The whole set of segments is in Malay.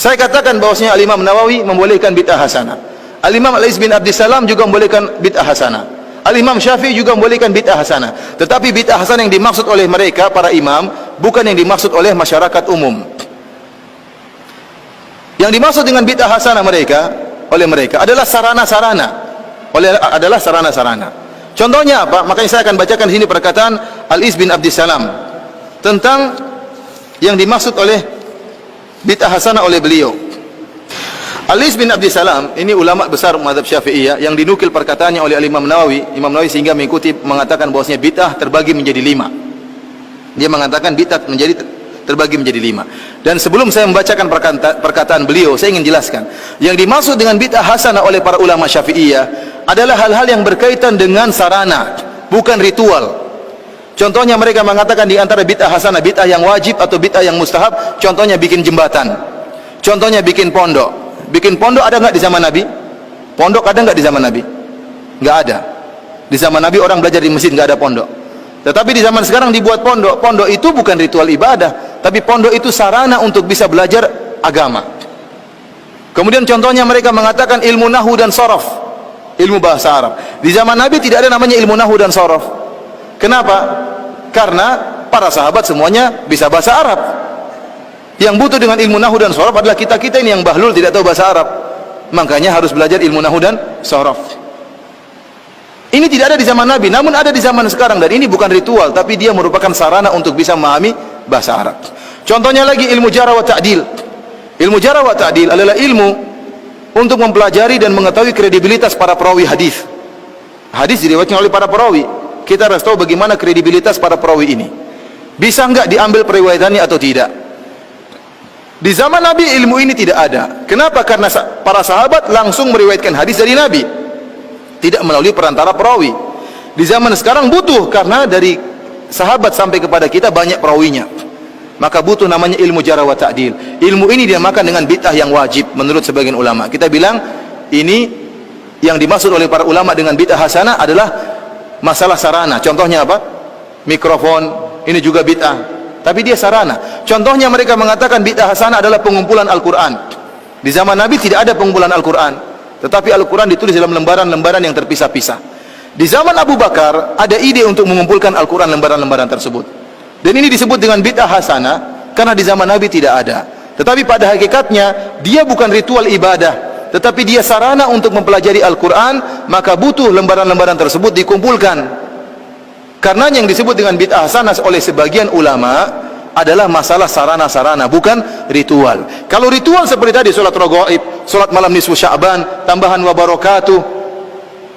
Saya katakan bahwasanya Al-Imam Nawawi membolehkan bid'ah hasanah. Al-Imam Al-Iz bin Abdissalam juga membolehkan bid'ah hasanah. Al-Imam Syafi'i juga membolehkan bid'ah hasanah. Tetapi bid'ah hasanah yang dimaksud oleh mereka para imam bukan yang dimaksud oleh masyarakat umum. Yang dimaksud dengan bid'ah hasanah oleh mereka adalah sarana-sarana. Adalah sarana-sarana. Contohnya apa? Makanya saya akan bacakan di sini perkataan Al-Iz bin Abdissalam tentang yang dimaksud oleh bid'ah hasanah oleh beliau. Al-Iz bin Abdissalam ini ulama besar mazhab Syafi'iyah yang dinukil perkataannya oleh Imam Nawawi sehingga mengatakan bahwasanya bid'ah terbagi menjadi 5. Dia mengatakan bid'ah terbagi menjadi 5. Dan sebelum saya membacakan perkataan beliau, saya ingin jelaskan yang dimaksud dengan bid'ah hasanah oleh para ulama Syafi'iyah adalah hal-hal yang berkaitan dengan sarana, bukan ritual. Contohnya mereka mengatakan di antara bid'ah hasanah, bid'ah yang wajib atau bid'ah yang mustahab, contohnya bikin jembatan, contohnya bikin pondok. Bikin pondok ada enggak di zaman Nabi? Pondok ada enggak di zaman Nabi? Enggak ada. Di zaman Nabi orang belajar di masjid, enggak ada pondok. Tetapi di zaman sekarang dibuat pondok. Pondok itu bukan ritual ibadah, tapi pondok itu sarana untuk bisa belajar agama. Kemudian contohnya mereka mengatakan ilmu nahwu dan sharaf, ilmu bahasa Arab. Di zaman Nabi tidak ada namanya ilmu nahwu dan sharaf. Kenapa? Karena para sahabat semuanya bisa bahasa Arab. Yang butuh dengan ilmu nahwu dan sharaf adalah kita-kita ini yang bahlul tidak tahu bahasa Arab. Makanya harus belajar ilmu nahwu dan sharaf. Ini tidak ada di zaman Nabi, namun ada di zaman sekarang, dan ini bukan ritual, tapi dia merupakan sarana untuk bisa memahami bahasa Arab. Contohnya lagi ilmu jarh wa ta'dil. Ilmu jarh wa ta'dil adalah ilmu untuk mempelajari dan mengetahui kredibilitas para perawi hadis. Hadis diriwayatkan oleh para perawi. Kita harus tahu bagaimana kredibilitas para perawi ini. Bisa enggak diambil periwayatannya atau tidak? Di zaman Nabi ilmu ini tidak ada. Kenapa? Karena para sahabat langsung meriwayatkan hadis dari Nabi, tidak melalui perantara perawi. Di zaman sekarang butuh, karena dari sahabat sampai kepada kita banyak perawinya, maka butuh namanya ilmu jarh wa ta'dil. Ilmu ini dinamakan dengan bid'ah yang wajib menurut sebagian ulama. Kita bilang ini yang dimaksud oleh para ulama dengan bid'ah hasanah adalah masalah sarana. Contohnya apa? Mikrofon, ini juga bid'ah, tapi dia sarana. Contohnya mereka mengatakan bid'ah hasanah adalah pengumpulan Al-Quran. Di zaman Nabi tidak ada pengumpulan Al-Quran, tetapi Al-Quran ditulis dalam lembaran-lembaran yang terpisah-pisah. Di zaman Abu Bakar ada ide untuk mengumpulkan Al-Quran lembaran-lembaran tersebut, dan ini disebut dengan bid'ah hasanah karena di zaman Nabi tidak ada. Tetapi pada hakikatnya dia bukan ritual ibadah, tetapi dia sarana untuk mempelajari Al-Quran. Maka butuh lembaran-lembaran tersebut dikumpulkan. Karena yang disebut dengan bid'ah hasanah oleh sebagian ulama adalah masalah sarana-sarana, bukan ritual. Kalau ritual seperti tadi, sholat raghaib, sholat malam nisfu Sya'ban, tambahan wa barakatuh,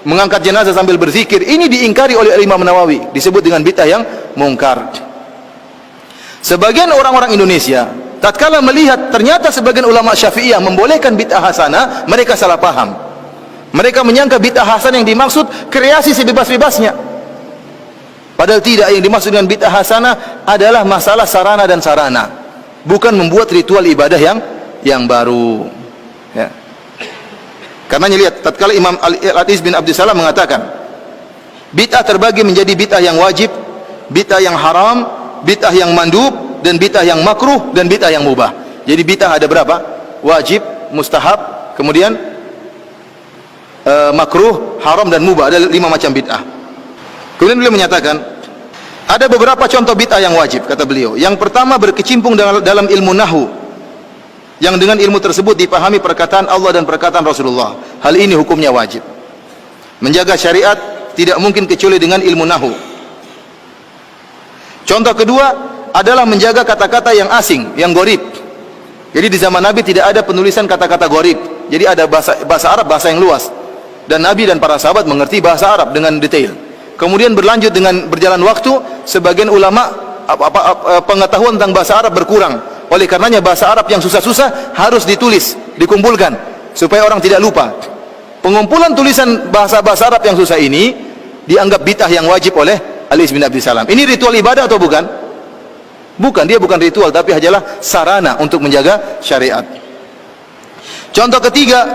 mengangkat jenazah sambil berzikir, ini diingkari oleh Imam Nawawi, disebut dengan bid'ah yang mungkar. Sebagian orang-orang Indonesia tatkala melihat ternyata sebagian ulama Syafi'iyah membolehkan bid'ah hasanah, mereka salah paham. Mereka menyangka bid'ah hasanah yang dimaksud kreasi sebebas-bebasnya. Padahal tidak, yang dimaksud dengan bid'ah hasanah adalah masalah sarana dan sarana, bukan membuat ritual ibadah yang baru. Ya. Karena lihat, tatkala Imam Al-Iz bin Abdissalam mengatakan bid'ah terbagi menjadi bid'ah yang wajib, bid'ah yang haram, bid'ah yang mandub, dan bid'ah yang makruh, dan bid'ah yang mubah. Jadi bid'ah ada berapa? Wajib, mustahab, kemudian makruh, haram, dan mubah. Ada 5 macam bid'ah. Kemudian beliau menyatakan ada beberapa contoh bid'ah yang wajib, kata beliau. Yang pertama, berkecimpung dalam ilmu nahwu, yang dengan ilmu tersebut dipahami perkataan Allah dan perkataan Rasulullah. Hal ini hukumnya wajib. Menjaga syariat tidak mungkin kecuali dengan ilmu nahwu. Contoh kedua adalah menjaga kata-kata yang asing, yang gharib. Jadi di zaman Nabi tidak ada penulisan kata-kata gharib. Jadi ada bahasa Arab, bahasa yang luas, dan Nabi dan para sahabat mengerti bahasa Arab dengan detail. Kemudian berlanjut dengan berjalan waktu, sebagian ulama pengetahuan tentang bahasa Arab berkurang. Oleh karenanya bahasa Arab yang susah-susah harus ditulis, dikumpulkan supaya orang tidak lupa. Pengumpulan tulisan bahasa-bahasa Arab yang susah ini dianggap bid'ah yang wajib oleh Al-Iz bin Abdissalam. Ini ritual ibadah atau bukan? Bukan, dia bukan ritual, tapi hanyalah sarana untuk menjaga syariat. Contoh ketiga,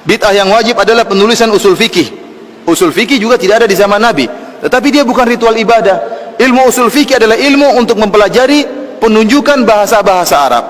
bid'ah yang wajib adalah penulisan usul fikih. Usul fikih juga tidak ada di zaman Nabi, tetapi dia bukan ritual ibadah. Ilmu usul fikih adalah ilmu untuk mempelajari penunjukan bahasa-bahasa Arab.